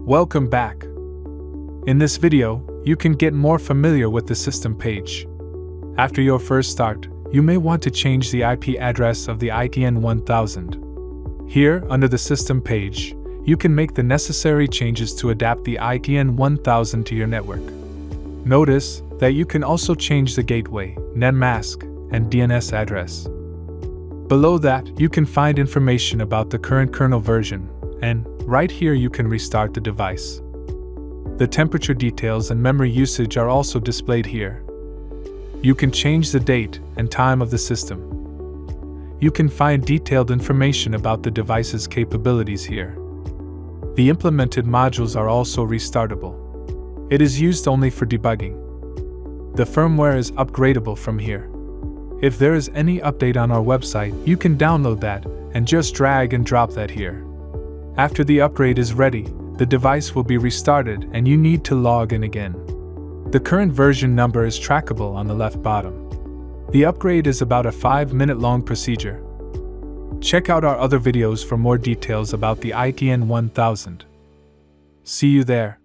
Welcome back. In this video, you can get more familiar with the system page. After your first start, you may want to change the IP address of the ITN 1000. Here, under the system page, you can make the necessary changes to adapt the ITN 1000 to your network. Notice that you can also change the gateway, netmask, and DNS address. Below that, you can find information about the current kernel version, and right here you can restart the device. The temperature details and memory usage are also displayed here. You can change the date and time of the system. You can find detailed information about the device's capabilities here. The implemented modules are also restartable. It is used only for debugging. The firmware is upgradable from here. If there is any update on our website, you can download that and just drag and drop that here. After the upgrade is ready, the device will be restarted and you need to log in again. The current version number is trackable on the left bottom. The upgrade is about a 5-minute long procedure. Check out our other videos for more details about the ITN 1000. See you there.